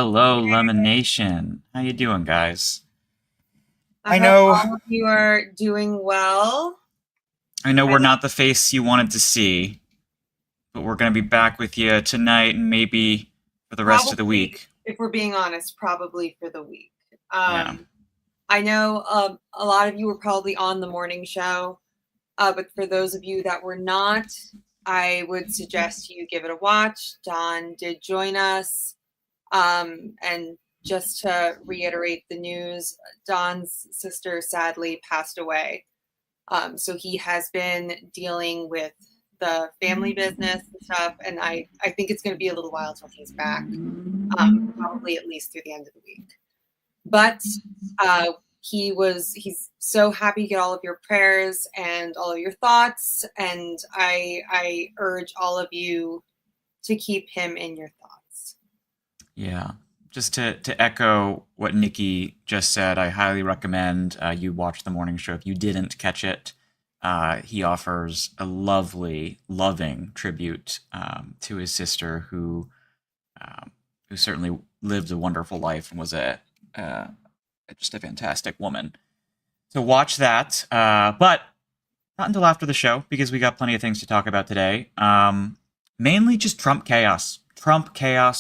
Hello, Lemon Nation. How you doing, guys? I I hope know, all of you are doing well. I know I we're not the face you wanted to see, but we're gonna be back with you tonight and maybe for the rest of the probably, week. if we're being honest, probably for the week. Yeah. I know a lot of you were probably on the morning show, but for those of you that were not, I would suggest you give it a watch. Don did join us. And just to reiterate the news, Don's sister sadly passed away. So he has been dealing with the family business and stuff, and I think it's going to be a little while till he's back, probably at least through the end of the week. But he's so happy to get all of your prayers and all of your thoughts, and I urge all of you to keep him in your thoughts. Yeah. Just to echo what Nikki just said, I highly recommend you watch the morning show if you didn't catch it. He offers a lovely, loving tribute to his sister, who certainly lived a wonderful life and was uh, just a fantastic woman. So watch that, but not until after the show because we got plenty of things to talk about today. Mainly just Trump chaos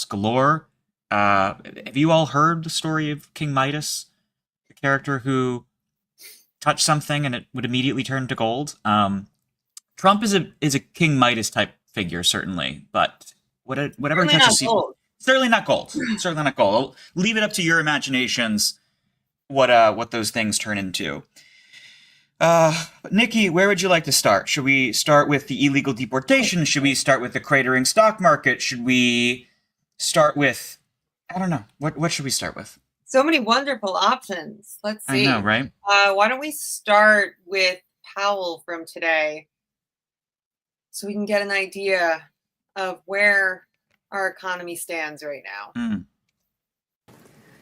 galore. Have you all heard the story of King Midas, the character who touched something and it would immediately turn to gold? Trump is a King Midas type figure, certainly, but whatever he Certainly not touches, gold. certainly not gold. Certainly not gold. I'll leave it up to your imaginations what those things turn into. Nikki, where would you like to start? Should we start with the illegal deportation? Should we start with the cratering stock market? Should we start with I don't know. What should we start with? So many wonderful options. Let's I know, see. right? Why don't we start with Powell from today so we can get an idea of where our economy stands right now. Mm.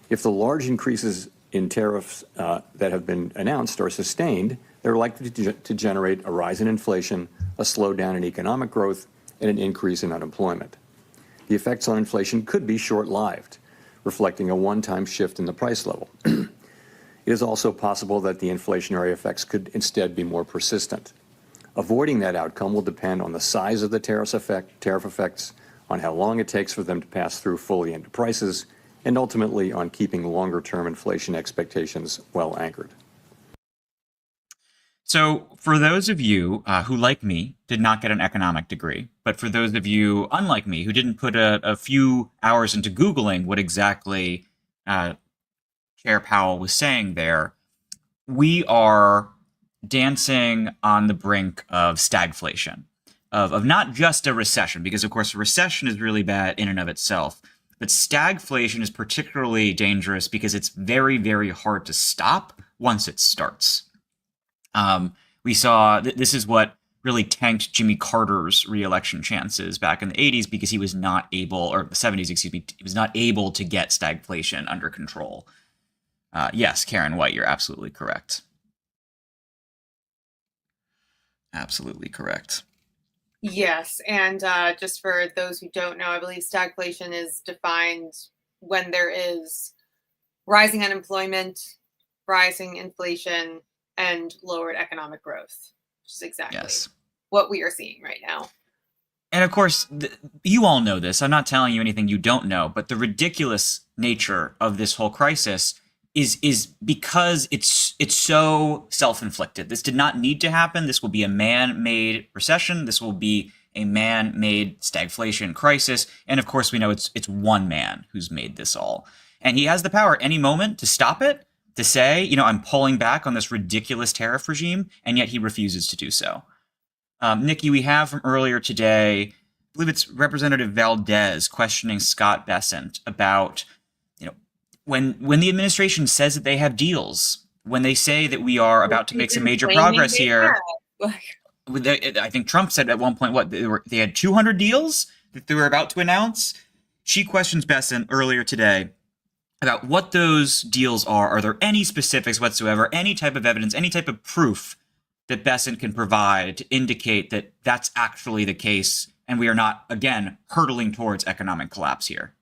If the large increases in tariffs that have been announced are sustained, they're likely to generate a rise in inflation, a slowdown in economic growth, and an increase in unemployment. The effects on inflation could be short-lived, reflecting a one-time shift in the price level. It is also possible that the inflationary effects could instead be more persistent. Avoiding that outcome will depend on the size of the tariff effects, on how long it takes for them to pass through fully into prices, and ultimately on keeping longer-term inflation expectations well anchored. So, for those of you who, like me, did not get an economic degree, but for those of you, unlike me, who didn't put a few hours into Googling what exactly Chair Powell was saying there, we are dancing on the brink of stagflation, of not just a recession, because, of course, a recession is really bad in and of itself, but stagflation is particularly dangerous because it's very, very hard to stop once it starts. We saw this is what really tanked Jimmy Carter's reelection chances back in the 80s because he was not able, or the 70s, excuse me, he was not able to get stagflation under control. Yes, Karen White, you're absolutely correct. Absolutely correct. Yes, and just for those who don't know, I believe stagflation is defined when there is rising unemployment, rising inflation, and lowered economic growth, which is exactly Yes. what we are seeing right now. And of course, you all know this. I'm not telling you anything you don't know, but the ridiculous nature of this whole crisis is because it's so self-inflicted. This did not need to happen. This will be a man-made recession. This will be a man-made stagflation crisis. And of course, we know it's one man who's made this all. And he has the power at any moment to stop it, to say, I'm pulling back on this ridiculous tariff regime, and yet he refuses to do so. Nikki, we have from earlier today, I believe it's Representative Valdez questioning Scott Bessent about, when the administration says that they have deals, when they say that we are about to make some major progress here. I think Trump said at one point, they had 200 deals that they were about to announce. She questions Bessent earlier today about what those deals are. Are there any specifics whatsoever, any type of evidence, any type of proof that Bessent can provide to indicate that that's actually the case and we are not, again, hurtling towards economic collapse here?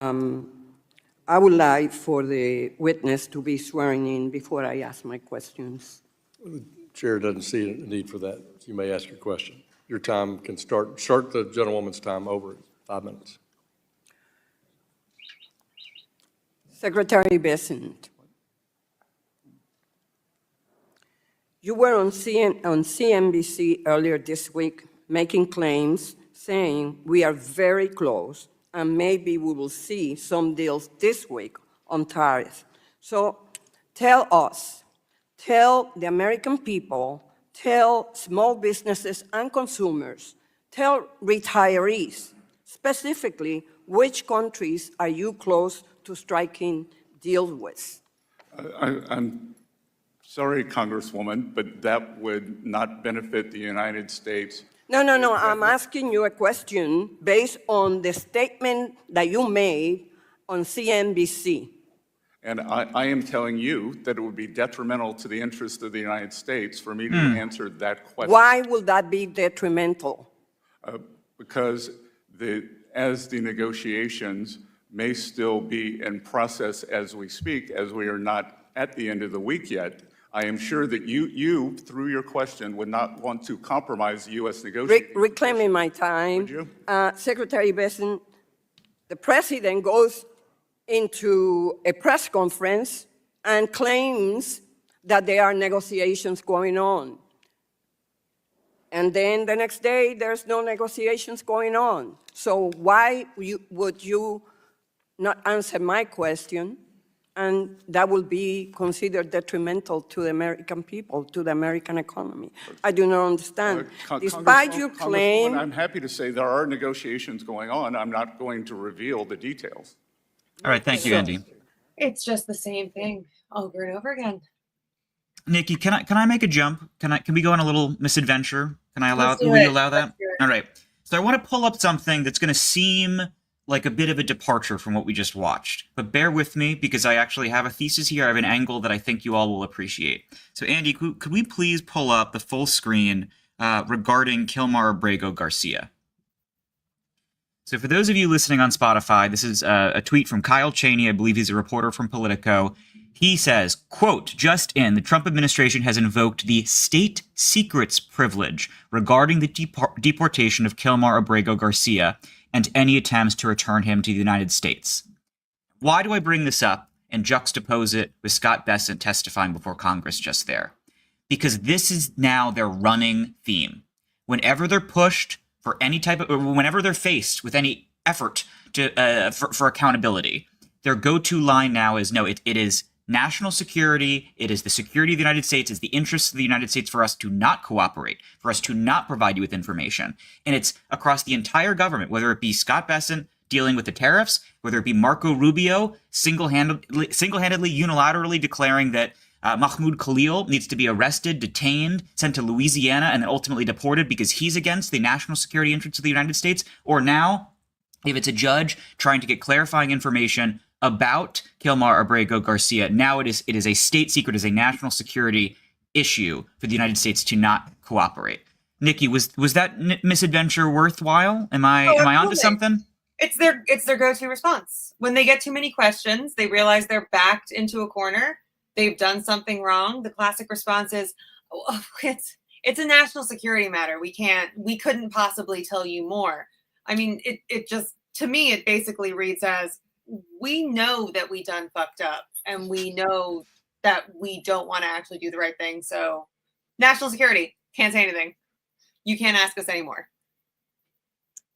I would like for the witness to be swearing in before I ask my questions. The chair doesn't see a need for that. You may ask your question. Your time can start the gentlewoman's time over 5 minutes. Secretary Besant, you were on CNBC earlier this week making claims saying we are very close and maybe we will see some deals this week on tariffs. So tell us, tell the American people, tell small businesses and consumers, tell retirees, specifically, which countries are you close to striking deals with? I'm sorry, Congresswoman, but that would not benefit the United States. No, I'm asking you a question based on the statement that you made on CNBC. And I am telling you that it would be detrimental to the interest of the United States for me to answer that question. Why will that be detrimental? Because as the negotiations may still be in process as we speak, as we are not at the end of the week yet, I am sure that you, through your question, would not want to compromise U.S. negotiations. Reclaiming my time. Would you? Secretary Besant, the president goes into a press conference and claims that there are negotiations going on. And then the next day, there's no negotiations going on. So why would you not answer my question? And that will be considered detrimental to the American people, to the American economy. I do not understand. Despite your claim, I'm happy to say there are negotiations going on. I'm not going to reveal the details. All right, thank you, Andy. It's just the same thing over and over again. Nikki, can I make a jump? Can we go on a little misadventure? Let's do Will you it. allow that? Let's do it. All right. So I want to pull up something that's going to seem like a bit of a departure from what we just watched. But bear with me because I actually have a thesis here. I have an angle that I think you all will appreciate. So Andy, could we please pull up the full screen regarding Kilmar Abrego Garcia? So for those of you listening on Spotify, this is a tweet from Kyle Cheney. I believe he's a reporter from Politico. He says, quote, just in, the Trump administration has invoked the state secrets privilege regarding the deportation of Kilmar Abrego Garcia and any attempts to return him to the United States. Why do I bring this up and juxtapose it with Scott Bessent testifying before Congress just there? Because this is now their running theme. Whenever they're pushed for any type of, or whenever they're faced with any effort to for accountability, their go-to line now is, no, it is national security, it is the security of the United States, it's the interests of the United States for us to not cooperate, for us to not provide you with information. And it's across the entire government, whether it be Scott Bessent dealing with the tariffs, whether it be Marco Rubio single-handedly, unilaterally declaring that Mahmoud Khalil needs to be arrested, detained, sent to Louisiana, and then ultimately deported because he's against the national security interests of the United States. Or now, if it's a judge trying to get clarifying information about Kilmar Abrego Garcia, now it is a state secret, is a national security issue for the United States to not cooperate. Nikki, was that misadventure worthwhile? Am I onto something? It's their go-to response. When they get too many questions, they realize they're backed into a corner. They've done something wrong. The classic response is, oh, it's a national security matter. We couldn't possibly tell you more. I mean, it just, to me, it basically reads as, we know that we done fucked up and we know that we don't want to actually do the right thing. So national security, can't say anything. You can't ask us anymore.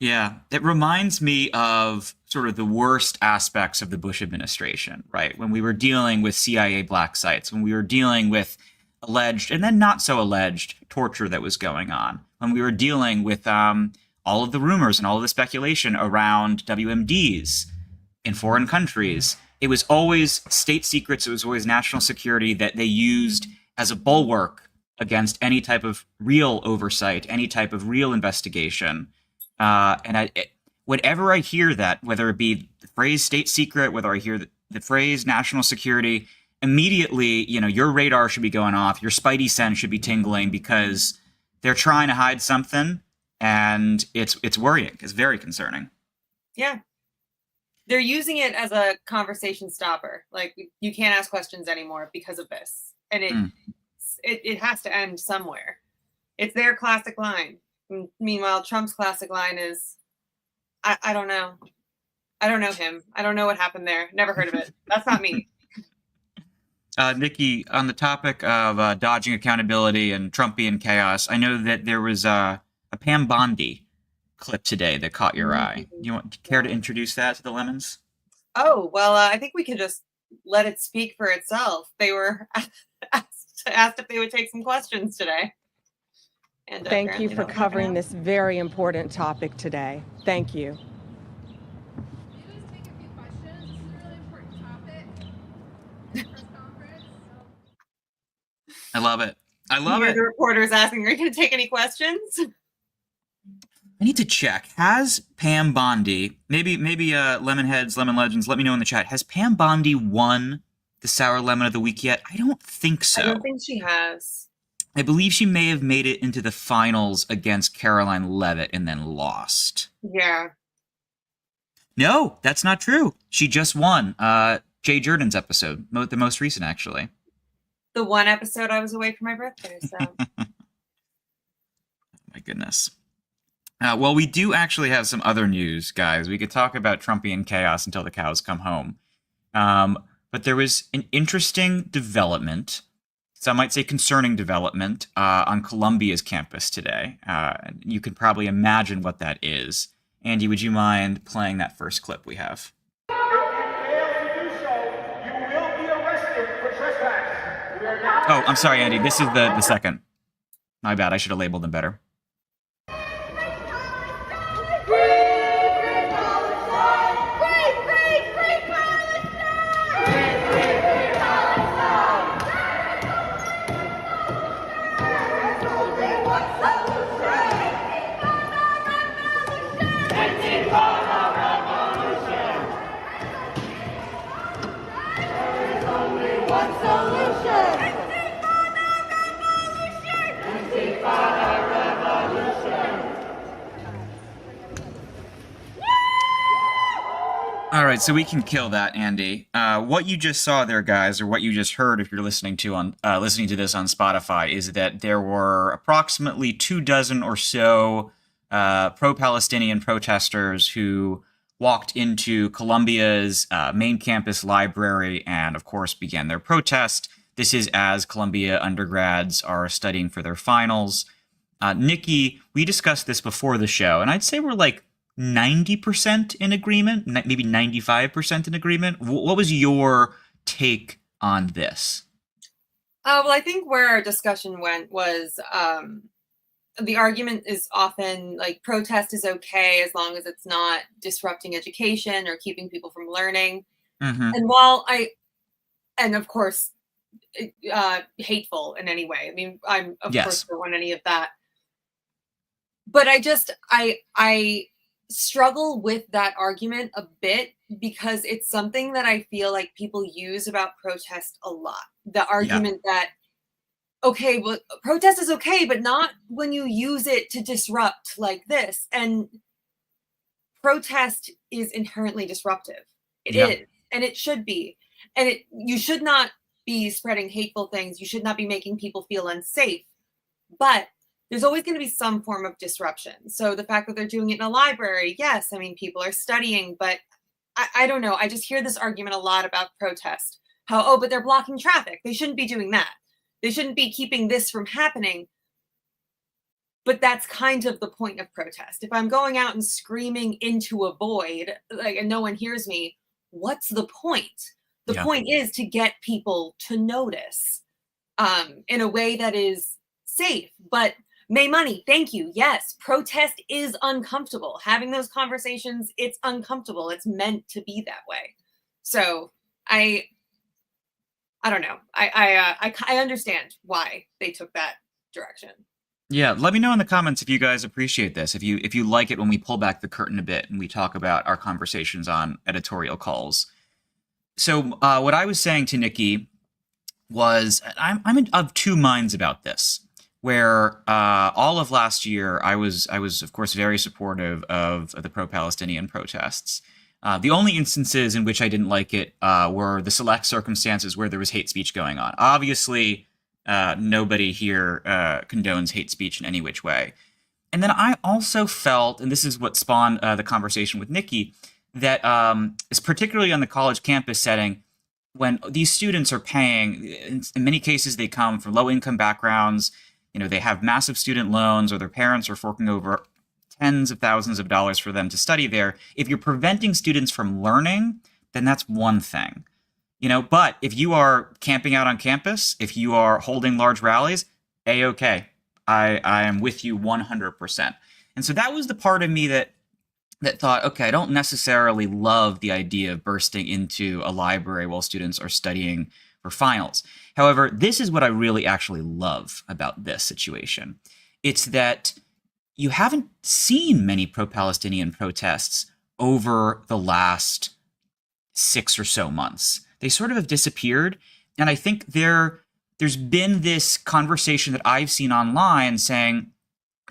Yeah, it reminds me of sort of the worst aspects of the Bush administration, right? When we were dealing with CIA black sites, when we were dealing with alleged and then not so alleged torture that was going on, when we were dealing with all of the rumors and all of the speculation around WMDs in foreign countries. It was always state secrets. It was always national security that they used as a bulwark against any type of real oversight, any type of real investigation. Whenever I hear that, whether it be the phrase state secret, whether I hear the phrase national security, immediately, your radar should be going off. Your spidey sense should be tingling because they're trying to hide something, and it's worrying. It's very concerning. Yeah. they're using it as a conversation stopper. Like, you can't ask questions anymore because of this, and it has to end somewhere. It's their classic line. Meanwhile, Trump's classic line is, I don't know. I don't know him. I don't know what happened there. Never heard of it. That's not me. Nikki, on the topic of dodging accountability and Trumpian chaos, I know that there was a Pam Bondi clip today that caught your eye. You care to introduce that to the Lemons? Oh, well, I think we can just let it speak for itself. They were asked if they would take some questions today. And thank you for covering this very important topic today. Thank you. I love it. I love it. The reporter's asking, are you going to take any questions? I need to check. Has Pam Bondi, maybe Lemonheads, Lemon Legends, let me know in the chat. Has Pam Bondi won the Sour Lemon of the Week yet? I don't think so. I don't think she has. I believe she may have made it into the finals against Caroline Leavitt and then lost. Yeah. No, that's not true. She just won Jay Jordan's episode, the most recent, actually. The one episode I was away for my birthday, so. My goodness. Well, we do actually have some other news, guys. We could talk about Trumpian chaos until the cows come home. But there was an interesting development, some might say concerning development, on Columbia's campus today. You can probably imagine what that is. Andy, would you mind playing that first clip we have? If you fail to do so, you will be arrested for trespass. Oh, I'm sorry, Andy. This is the second. My bad. I should have labeled them better. All right, so we can kill that, Andy. What you just saw there, guys, or what you just heard if you're listening to this on Spotify, is that there were approximately 24 or so pro-Palestinian protesters who walked into Columbia's main campus library and, of course, began their protest. This is as Columbia undergrads are studying for their finals. Nikki, we discussed this before the show, and I'd say we're like 90% in agreement, maybe 95% in agreement. What was your take on this? Well, I think where our discussion went was the argument is often like protest is okay as long as it's not disrupting education or keeping people from learning. Mm-hmm. And while and of course, hateful in any way. I mean, I'm of course don't want any of that. But I struggle with that argument a bit because it's something that I feel like people use about protest a lot. The argument that, okay, well, protest is okay, but not when you use it to disrupt like this. And protest is inherently disruptive. It is, and it should be. And you should not be spreading hateful things. You should not be making people feel unsafe. But there's always going to be some form of disruption. So the fact that they're doing it in a library, yes, I mean, people are studying, but I don't know. I just hear this argument a lot about protest. How, but they're blocking traffic. They shouldn't be doing that. They shouldn't be keeping this from happening. But that's kind of the point of protest. If I'm going out and screaming into a void, like, and no one hears me, what's the point? The point is to get people to notice in a way that is safe, but May money, thank you. Yes, protest is uncomfortable. Having those conversations, it's uncomfortable. It's meant to be that way. So I don't know. I understand why they took that direction. Yeah, let me know in the comments if you guys appreciate this. If you like it when we pull back the curtain a bit and we talk about our conversations on editorial calls. So what I was saying to Nikki was I'm of two minds about this. Where all of last year I was of course very supportive of the pro-Palestinian protests, The only instances in which I didn't like it were the select circumstances where there was hate speech going on. Obviously, nobody here condones hate speech in any which way. And then I also felt, and this is what spawned the conversation with Nikki, that is particularly on the college campus setting, when these students are paying, in many cases they come from low-income backgrounds, they have massive student loans, or their parents are forking over tens of thousands of dollars for them to study there. If you're preventing students from learning, then that's one thing. But if you are camping out on campus, if you are holding large rallies, A-okay. I am with you 100%. And so that was the part of me that thought, okay, I don't necessarily love the idea of bursting into a library while students are studying for finals. However, this is what I really actually love about this situation. It's that you haven't seen many pro-Palestinian protests over the last 6 or so months. They sort of have disappeared. And I think there's been this conversation that I've seen online saying,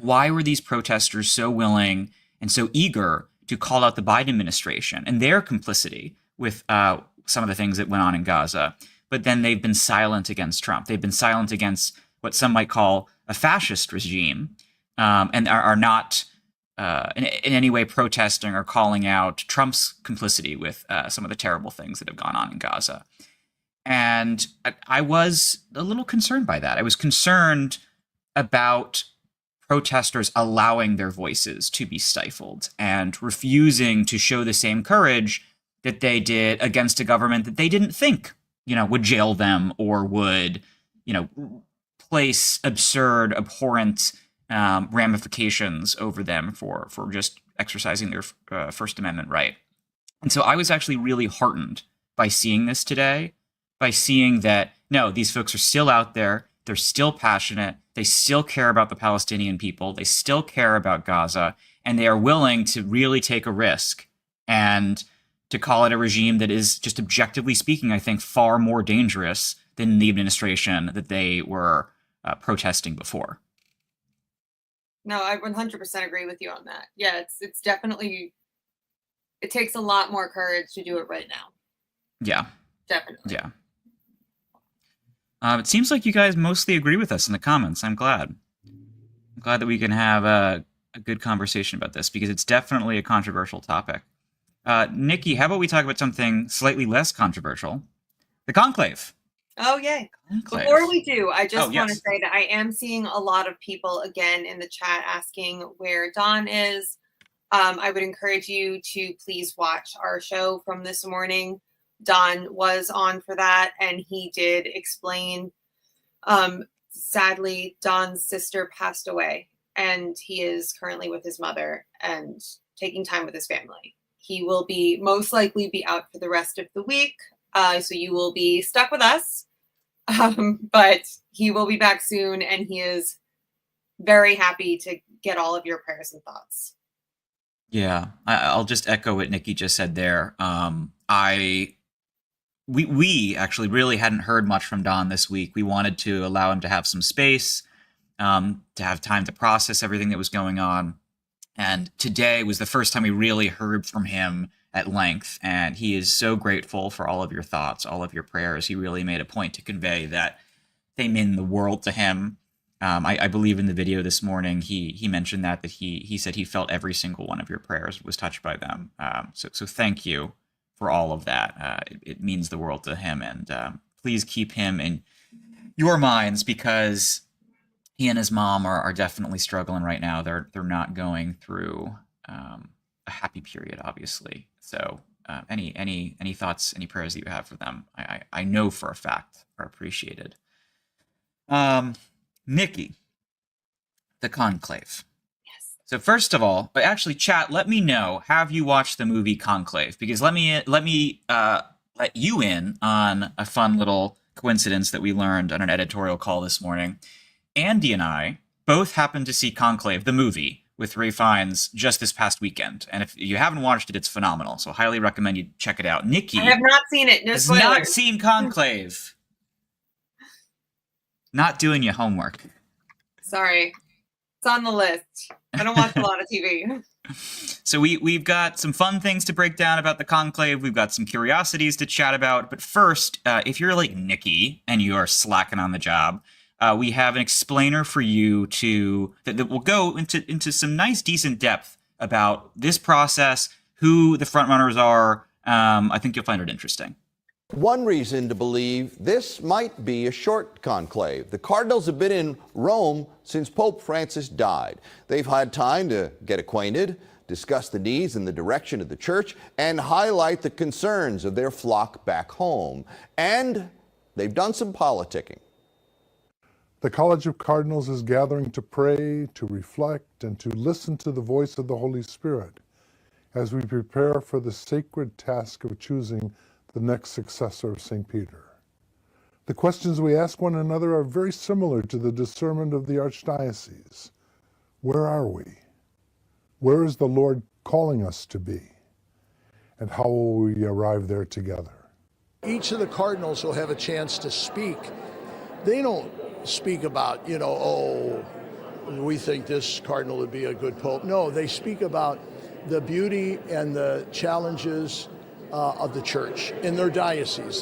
why were these protesters so willing and so eager to call out the Biden administration and their complicity with some of the things that went on in Gaza? But then they've been silent against Trump. They've been silent against what some might call a fascist regime, and are not in any way protesting or calling out Trump's complicity with some of the terrible things that have gone on in Gaza. And I was a little concerned by that. I was concerned about protesters allowing their voices to be stifled and refusing to show the same courage that they did against a government that they didn't think, would jail them or would, place absurd, abhorrent ramifications over them for just exercising their First Amendment right. And so I was actually really heartened by seeing this today, by seeing that, no, these folks are still out there. They're still passionate. They still care about the Palestinian people. They still care about Gaza. And they are willing to really take a risk and to call it a regime that is, just objectively speaking, I think, far more dangerous than the administration that they were protesting before. No, I 100% agree with you on that. Yeah, it's definitely, it takes a lot more courage to do it right now. Yeah. Definitely. Yeah. It seems like you guys mostly agree with us in the comments. I'm glad. I'm glad that we can have a good conversation about this, because it's definitely a controversial topic. Nikki, how about we talk about something slightly less controversial? The Conclave. Oh, yay. Conclave. Before we do, I just want to yes. say that I am seeing a lot of people again in the chat asking where Don is. I would encourage you to please watch our show from this morning. Don was on for that, and he did explain. Sadly, Don's sister passed away, and he is currently with his mother and taking time with his family. He will most likely be out for the rest of the week, so you will be stuck with us. But he will be back soon, and he is very happy to get all of your prayers and thoughts. Yeah, I'll just echo what Nikki just said there. We actually really hadn't heard much from Don this week. We wanted to allow him to have some space, to have time to process everything that was going on. And today was the first time we really heard from him at length. And he is so grateful for all of your thoughts, all of your prayers. He really made a point to convey that they mean the world to him. I believe in the video this morning, he mentioned that he said he felt every single one of your prayers was touched by them. So thank you for all of that. It means the world to him, and please keep him in your minds, because he and his mom are definitely struggling right now. They're not going through a happy period, obviously. So any thoughts, any prayers that you have for them, I know for a fact are appreciated. Nikki, the Conclave. So first of all, but actually, chat, let me know, have you watched the movie Conclave? Because let me let you in on a fun little coincidence that we learned on an editorial call this morning. Andy and I both happened to see Conclave, the movie, with Ray Fiennes just this past weekend. And if you haven't watched it, it's phenomenal. So highly recommend you check it out. Nikki I have not seen it. No has spoilers. not seen Conclave. Not doing your homework. Sorry. It's on the list. I don't watch a lot of TV. So we've got some fun things to break down about the conclave. We've got some curiosities to chat about. But first, if you're like Nikki and you are slacking on the job, we have an explainer for you that will go into some nice, decent depth about this process, who the frontrunners are. I think you'll find it interesting. One reason to believe this might be a short conclave. The cardinals have been in Rome since Pope Francis died. They've had time to get acquainted, discuss the needs and the direction of the church, and highlight the concerns of their flock back home. And they've done some politicking. The College of Cardinals is gathering to pray, to reflect, and to listen to the voice of the Holy Spirit as we prepare for the sacred task of choosing the next successor of St. Peter. The questions we ask one another are very similar to the discernment of the Archdiocese. Where are we? Where is the Lord calling us to be? And how will we arrive there together? Each of the cardinals will have a chance to speak. They don't speak about, oh, we think this cardinal would be a good pope. No, they speak about the beauty and the challenges of the church in their diocese.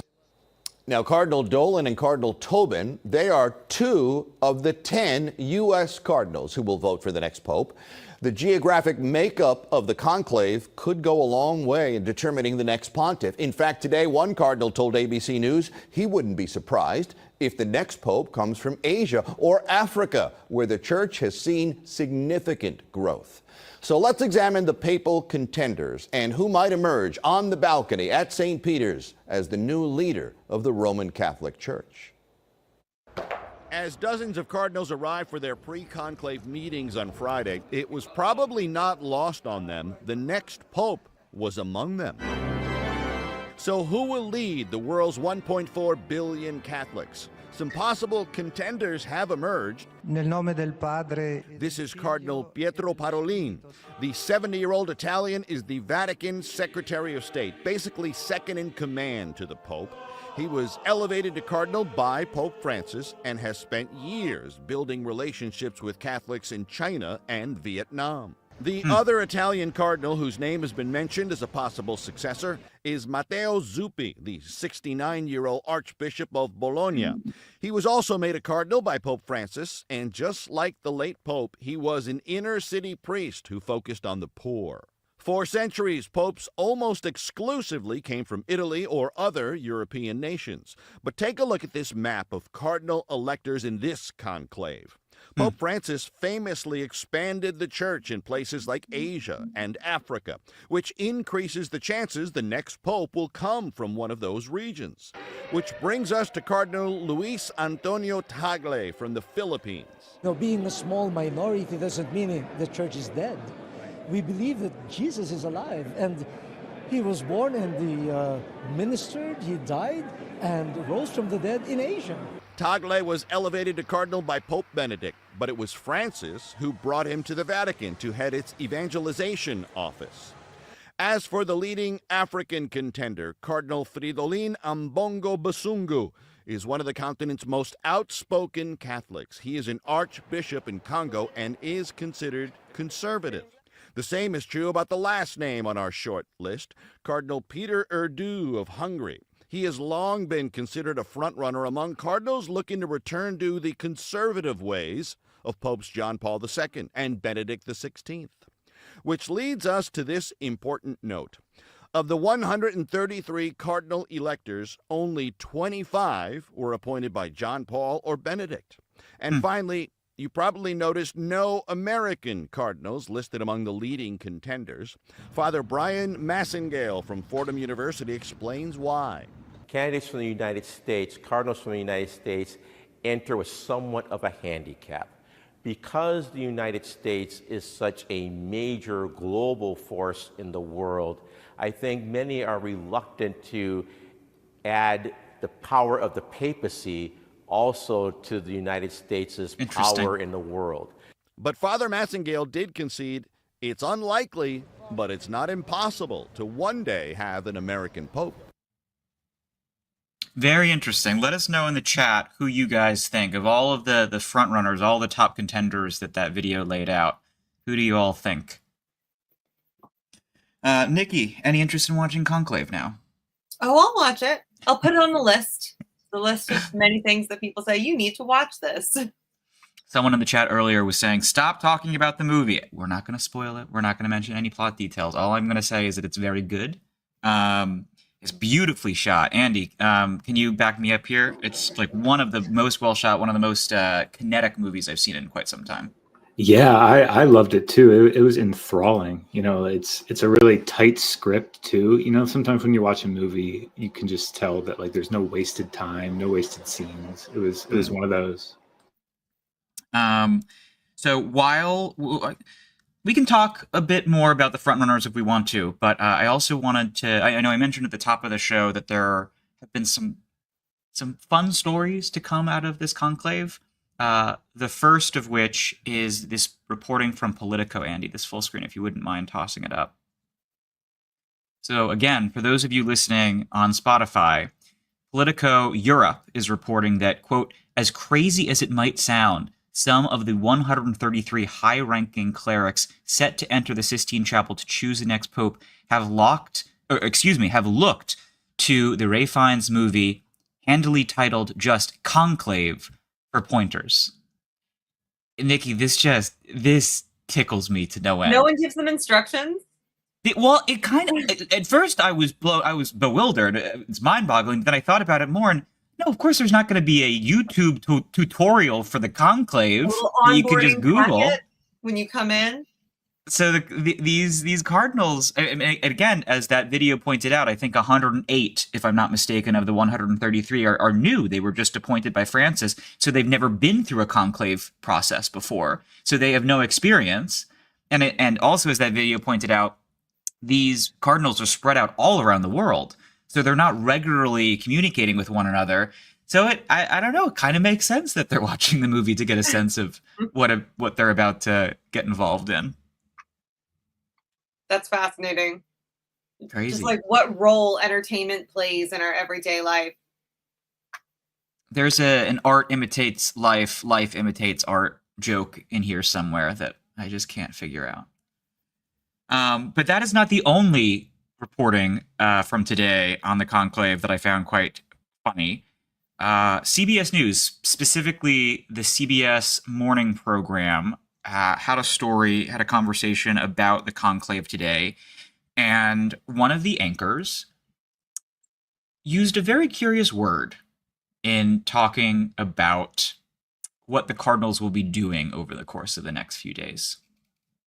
Now, Cardinal Dolan and Cardinal Tobin, they are 2 of the 10 U.S. cardinals who will vote for the next pope. The geographic makeup of the conclave could go a long way in determining the next pontiff. In fact, today, one cardinal told ABC News he wouldn't be surprised if the next pope comes from Asia or Africa, where the church has seen significant growth. So let's examine the papal contenders and who might emerge on the balcony at St. Peter's as the new leader of the Roman Catholic Church. As dozens of cardinals arrived for their pre-conclave meetings on Friday, it was probably not lost on them the next pope was among them. So who will lead the world's 1.4 billion Catholics? Some possible contenders have emerged. Nel nome del Padre. This is Cardinal Pietro Parolin. The 70-year-old Italian is the Vatican Secretary of State, basically second in command to the Pope. He was elevated to cardinal by Pope Francis and has spent years building relationships with Catholics in China and Vietnam. The other Italian cardinal whose name has been mentioned as a possible successor is Matteo Zuppi, the 69-year-old Archbishop of Bologna. He was also made a cardinal by Pope Francis, and just like the late Pope, he was an inner-city priest who focused on the poor. For centuries, popes almost exclusively came from Italy or other European nations. But take a look at this map of cardinal electors in this conclave. Pope Francis famously expanded the church in places like Asia and Africa, which increases the chances the next pope will come from one of those regions. Which brings us to Cardinal Luis Antonio Tagle from the Philippines. Being a small minority doesn't mean the church is dead. We believe that Jesus is alive, and he was born and he ministered, he died, and rose from the dead in Asia. Tagle was elevated to cardinal by Pope Benedict, but it was Francis who brought him to the Vatican to head its evangelization office. As for the leading African contender, Cardinal Fridolin Ambongo Basungu is one of the continent's most outspoken Catholics. He is an archbishop in Congo and is considered conservative. The same is true about the last name on our short list, Cardinal Peter Erdu of Hungary. He has long been considered a frontrunner among cardinals looking to return to the conservative ways of Popes John Paul II and Benedict XVI. Which leads us to this important note. Of the 133 cardinal electors, only 25 were appointed by John Paul or Benedict. And finally, you probably noticed no American cardinals listed among the leading contenders. Father Brian Massingale from Fordham University explains why. Candidates from the United States, cardinals from the United States, enter with somewhat of a handicap. Because the United States is such a major global force in the world, I think many are reluctant to add the power of the papacy also to the United States' power in the world. But Father Massingale did concede it's unlikely, but it's not impossible to one day have an American pope. Very interesting. Let us know in the chat who you guys think of all of the front runners, all the top contenders that video laid out. Who do you all think? Nikki, any interest in watching Conclave now? Oh, I'll watch it. I'll put it on the list. The list of many things that people say, you need to watch this. Someone in the chat earlier was saying, stop talking about the movie. We're not going to spoil it. We're not going to mention any plot details. All I'm going to say is that it's very good. It's beautifully shot. Andy, can you back me up here? It's like one of the most well shot, one of the most kinetic movies I've seen in quite some time. Yeah, I loved it too. It was enthralling. You know, it's a really tight script too. You know, sometimes when you watch a movie, you can just tell that like there's no wasted time, no wasted scenes. It was one of those. So while we can talk a bit more about the frontrunners if we want to, but I also wanted to. I know I mentioned at the top of the show that there have been some fun stories to come out of this conclave. The first of which is this reporting from Politico, Andy, this full screen, if you wouldn't mind tossing it up. So again, for those of you listening on Spotify, Politico Europe is reporting that, quote, as crazy as it might sound, some of the 133 high-ranking clerics set to enter the Sistine Chapel to choose the next pope have looked to the Ray Fiennes movie, handily titled just Conclave, for pointers. Nikki, this tickles me to no end. No one gives them instructions? Well, it kind of, at first I was bewildered. It's mind-boggling. Then I thought about it more, and no, of course there's not going to be a YouTube tutorial for the conclave that you can just Google when you come in. So these cardinals, and again, as that video pointed out, I think 108, if I'm not mistaken, of the 133 are new. They were just appointed by Francis, so they've never been through a conclave process before. So they have no experience. And also, as that video pointed out, these cardinals are spread out all around the world. So they're not regularly communicating with one another. So I don't know, it kind of makes sense that they're watching the movie to get a sense of what they're about to get involved in. That's fascinating. Crazy. Just like what role entertainment plays in our everyday life. There's an art imitates life, life imitates art joke in here somewhere that I just can't figure out. But that is not the only reporting from today on the conclave that I found quite funny. CBS News, specifically the CBS morning program, had a conversation about the conclave today, and one of the anchors used a very curious word in talking about what the cardinals will be doing over the course of the next few days.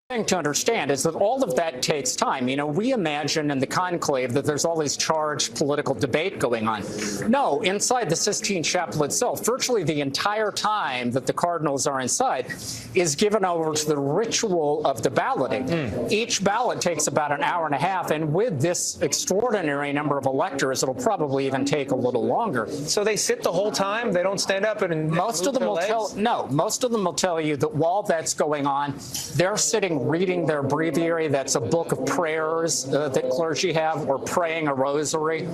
Thing to understand is that all of that takes time. You know, we imagine in the conclave that there's all this charged political debate going on. No, inside the Sistine Chapel itself, virtually the entire time that the cardinals are inside is given over to the ritual of the balloting. Each ballot takes about an hour and a half, and with this extraordinary number of electors, it'll probably even take a little longer. So they sit the whole time? They don't stand up and most of them will tell you that while that's going on, they're sitting reading their breviary. That's a book of prayers that clergy have, or praying a rosary,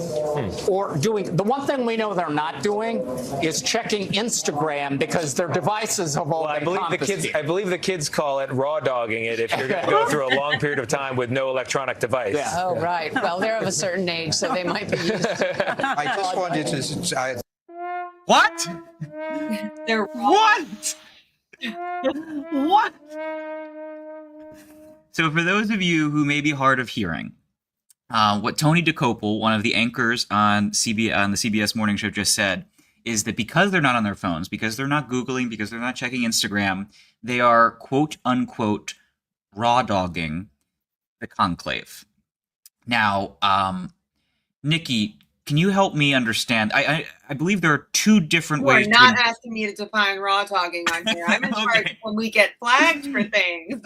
or doing the one thing we know they're not doing is checking Instagram, because their devices have all been confiscated. I believe the kids call it raw dogging it if you're going to go through a long period of time with no electronic device. Yeah. Oh, right. Well, they're of a certain age, so they might be used to I just wanted to... What? They're what? What? So for those of you who may be hard of hearing, what Tony DeCopel, one of the anchors on the CBS Morning Show, just said is that because they're not on their phones, because they're not Googling, because they're not checking Instagram, they are, quote unquote, raw dogging the conclave. Now, Nikki, can you help me understand? I believe there are two different ways. You're not asking me to define raw dogging on here. I'm in charge when we get flagged for things.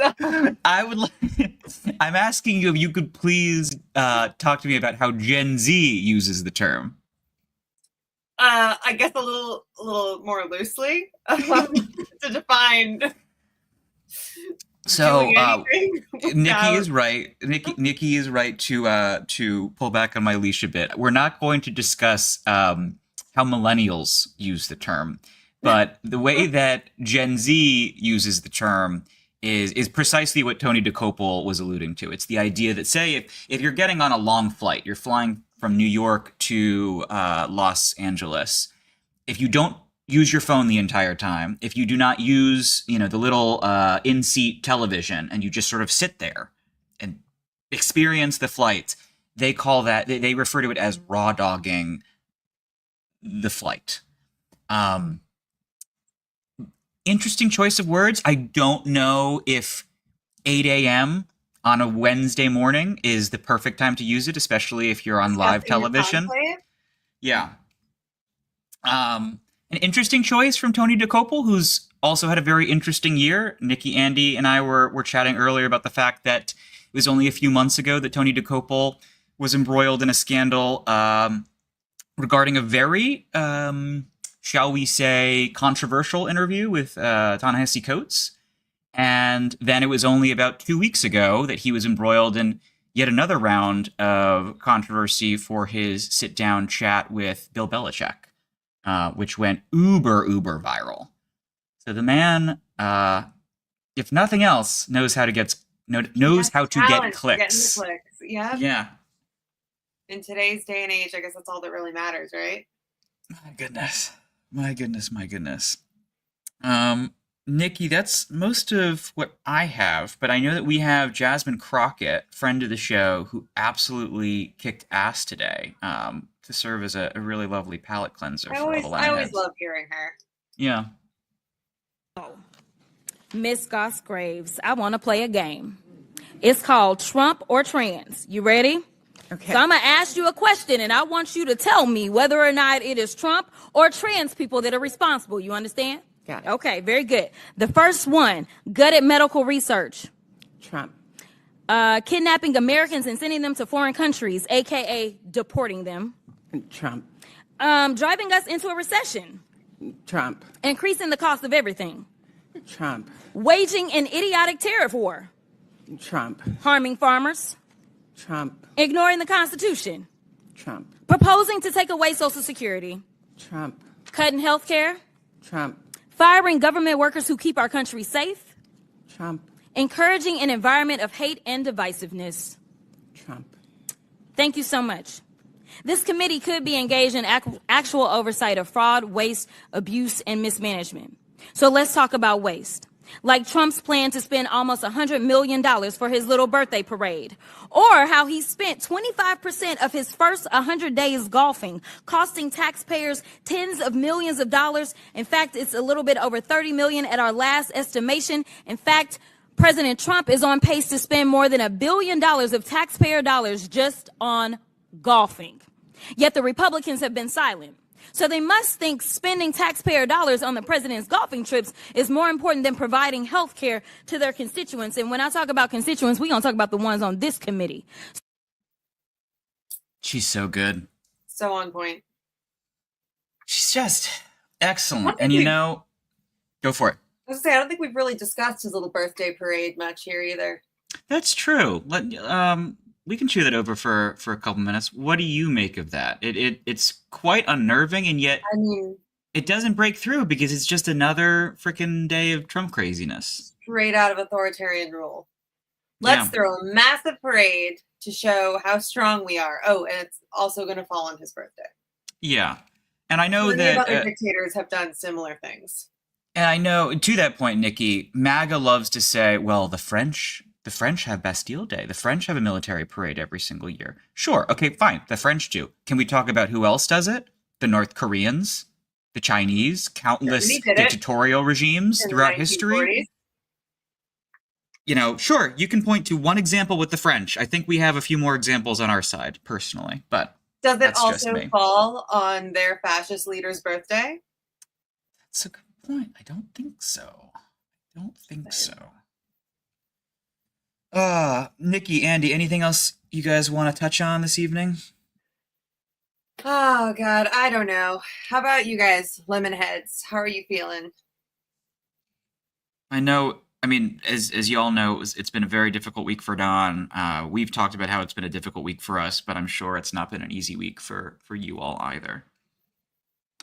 I'm asking you if you could please talk to me about how Gen Z uses the term. I guess a little more loosely to define. So Nikki is right. Nikki is right to pull back on my leash a bit. We're not going to discuss how millennials use the term, but the way that Gen Z uses the term is precisely what Tony DeCopel was alluding to. It's the idea that, say, if you're getting on a long flight, you're flying from New York to Los Angeles, if you don't use your phone the entire time, if you do not use, the little in-seat television, and you just sort of sit there and experience the flight, they call that, they refer to it as raw dogging the flight. Interesting choice of words. I don't know if 8 a.m. on a Wednesday morning is the perfect time to use it, especially if you're on live television. Yeah. An interesting choice from Tony DeCopel, who's also had a very interesting year. Nikki, Andy, and I were chatting earlier about the fact that it was only a few months ago that Tony DeCopel was embroiled in a scandal regarding a very, shall we say, controversial interview with Ta-Nehisi Coates. And then it was only about 2 weeks ago that he was embroiled in yet another round of controversy for his sit-down chat with Bill Belichick, which went uber viral. So the man, if nothing else, knows how to get clicks. Yeah. Yeah. In today's day and age, I guess that's all that really matters, right? My goodness. Nikki, that's most of what I have, but I know that we have Jasmine Crockett, friend of the show, who absolutely kicked ass today, to serve as a really lovely palate cleanser I for all the always Lionheads. love hearing her. Yeah. Miss Goss Graves, I want to play a game. It's called Trump or Trans. You ready? Okay. So I'm going to ask you a question, and I want you to tell me whether or not it is Trump or trans people that are responsible. You understand? Got it. Okay, very good. The first one, gutted medical research. Trump. Kidnapping Americans and sending them to foreign countries, a.k.a. deporting them. Trump. Driving us into a recession. Trump. Increasing the cost of everything. Trump. Waging an idiotic tariff war. Trump. Harming farmers. Trump. Ignoring the Constitution. Trump. Proposing to take away Social Security. Trump. Cutting health care. Trump. Firing government workers who keep our country safe. Trump. Encouraging an environment of hate and divisiveness. Trump. Thank you so much. This committee could be engaged in actual oversight of fraud, waste, abuse, and mismanagement. So let's talk about waste. Like Trump's plan to spend almost $100 million for his little birthday parade. Or how he spent 25% of his first 100 days golfing, costing taxpayers tens of millions of dollars. In fact, it's a little bit over 30 million at our last estimation. In fact, President Trump is on pace to spend more than $1 billion of taxpayer dollars just on golfing. Yet the Republicans have been silent. So they must think spending taxpayer dollars on the president's golfing trips is more important than providing health care to their constituents. And when I talk about constituents, we're going to talk about the ones on this committee. She's so good. So on point. She's just excellent. And go for it. I was gonna say, I don't think we've really discussed his little birthday parade much here either. That's true. We can chew that over for a couple minutes. What do you make of that? It's quite unnerving, and yet it doesn't break through because it's just another freaking day of Trump craziness. Straight out of authoritarian rule. Let's throw a massive parade to show how strong we are. Oh, and it's also going to fall on his birthday. Yeah, and I know Many that other dictators have done similar things. And I know, to that point, Nikki, MAGA loves to say, well, the French have Bastille Day. The French have a military parade every single year. Sure. Okay, fine. The French do. Can we talk about who else does it? The North Koreans, the Chinese, countless dictatorial regimes throughout history. Sure, you can point to one example with the French. I think we have a few more examples on our side, personally, but does it also fall on their fascist leader's birthday? That's a good point. I don't think so. Nikki, Andy, anything else you guys want to touch on this evening? Oh, God, I don't know. How about you guys, Lemonheads? How are you feeling? I know, as you all know, it's been a very difficult week for Don. We've talked about how it's been a difficult week for us, but I'm sure it's not been an easy week for you all either.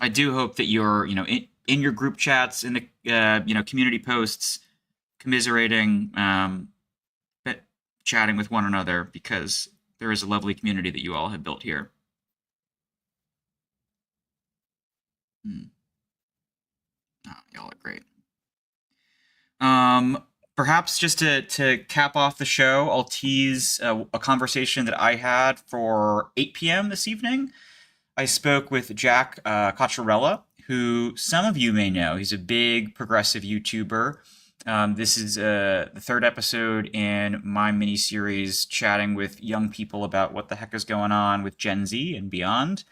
I do hope that you're, in your group chats, in the, community posts, commiserating, but chatting with one another, because there is a lovely community that you all have built here. Oh, y'all are great. Perhaps just to cap off the show, I'll tease a conversation that I had for 8 p.m. this evening. I spoke with Jack Cocciarella, who some of you may know. He's a big progressive YouTuber. This is the third episode in my mini-series chatting with young people about what the heck is going on with Gen Z and beyond.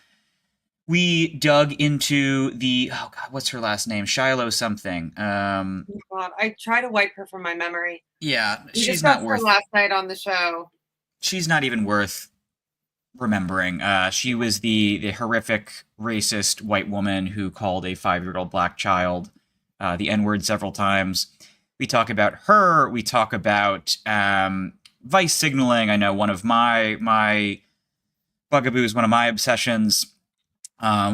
We dug into the, oh God, what's her last name? Shiloh something. Oh God, I try to wipe her from my memory. Yeah, We she's discussed not worth. her last night on the show. She's not even worth remembering. She was the horrific racist white woman who called a 5-year-old black child the N-word several times. We talk about her. We talk about vice signaling. I know one of my bugaboos, one of my obsessions.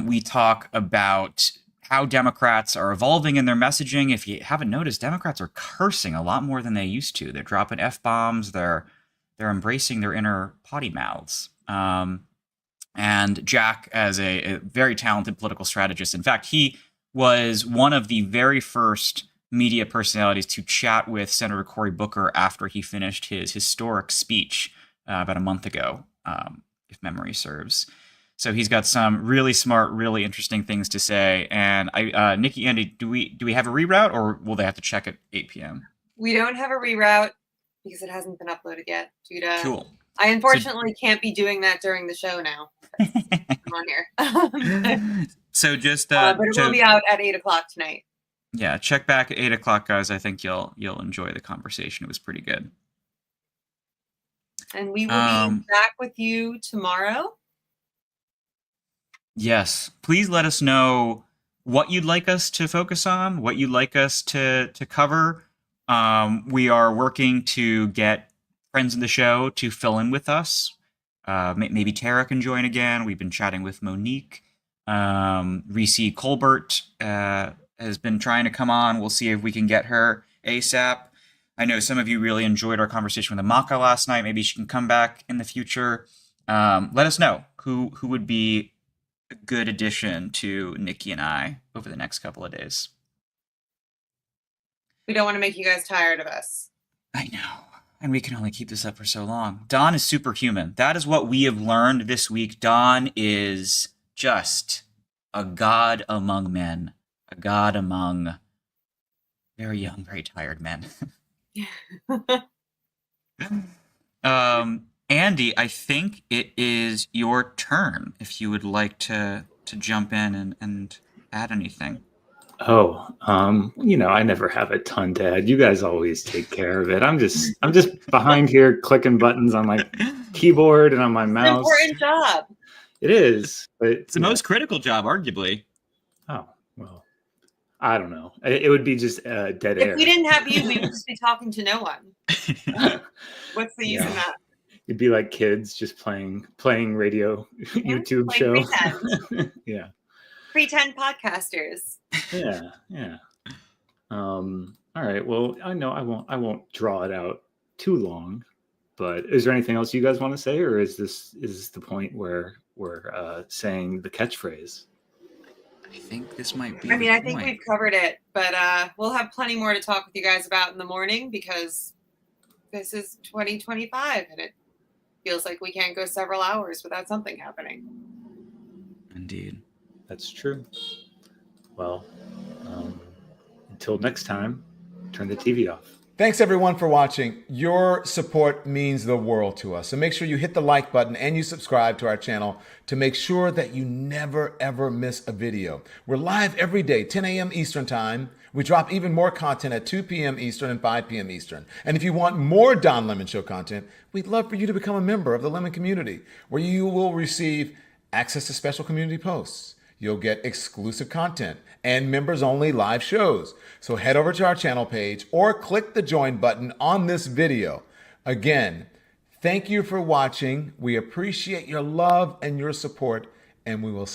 We talk about how Democrats are evolving in their messaging. If you haven't noticed, Democrats are cursing a lot more than they used to. They're dropping F-bombs. They're embracing their inner potty mouths. And Jack, as a very talented political strategist, in fact, he was one of the very first media personalities to chat with Senator Cory Booker after he finished his historic speech about a month ago, if memory serves. So he's got some really smart, really interesting things to say. And Nikki, Andy, do we have a reroute, or will they have to check at 8 p.m.? We don't have a reroute because it hasn't been uploaded yet. Cool. I unfortunately can't be doing that during the show now. I'm on here. So just but it will be out at 8 o'clock tonight. Yeah, check back at 8 o'clock, guys. I think you'll enjoy the conversation. It was pretty good. And we will be back with you tomorrow. Yes, please let us know what you'd like us to focus on, what you'd like us to cover. We are working to get friends of the show to fill in with us. Maybe Tara can join again. We've been chatting with Monique. Reese Colbert has been trying to come on. We'll see if we can get her ASAP. I know some of you really enjoyed our conversation with Amaka last night. Maybe she can come back in the future. Let us know who would be a good addition to Nikki and I over the next couple of days. We don't want to make you guys tired of us. I know. And we can only keep this up for so long. Dawn is superhuman. That is what we have learned this week. Dawn is just a god among men. A god among very young, very tired men. Andy, I think it is your turn if you would like to jump in and add anything. Oh, I never have a ton to add. You guys always take care of it. I'm just behind here clicking buttons on my keyboard and on my mouse. It's an important job. It is, but it's the most critical job, arguably. Oh, well, I don't know. It would be just dead air. If we didn't have you, we would just be talking to no one. What's the use in that? It'd be like kids just playing radio YouTube show. Pretend. Yeah. Pretend podcasters. Yeah. All right. Well, I know I won't draw it out too long, but is there anything else you guys want to say, or is this the point where we're saying the catchphrase? I think this might be. I think we've covered it, but we'll have plenty more to talk with you guys about in the morning because this is 2025 and it feels like we can't go several hours without something happening. Indeed. That's true. Well, until next time, turn the TV off. Thanks everyone for watching. Your support means the world to us. So make sure you hit the like button and you subscribe to our channel to make sure that you never ever miss a video. We're live every day, 10 a.m. Eastern time. We drop even more content at 2 p.m. Eastern and 5 p.m. Eastern. And if you want more Don Lemon Show content, we'd love for you to become a member of the Lemon community, where you will receive access to special community posts. You'll get exclusive content and members-only live shows. So head over to our channel page or click the join button on this video. Again, thank you for watching. We appreciate your love and your support, and we will see you.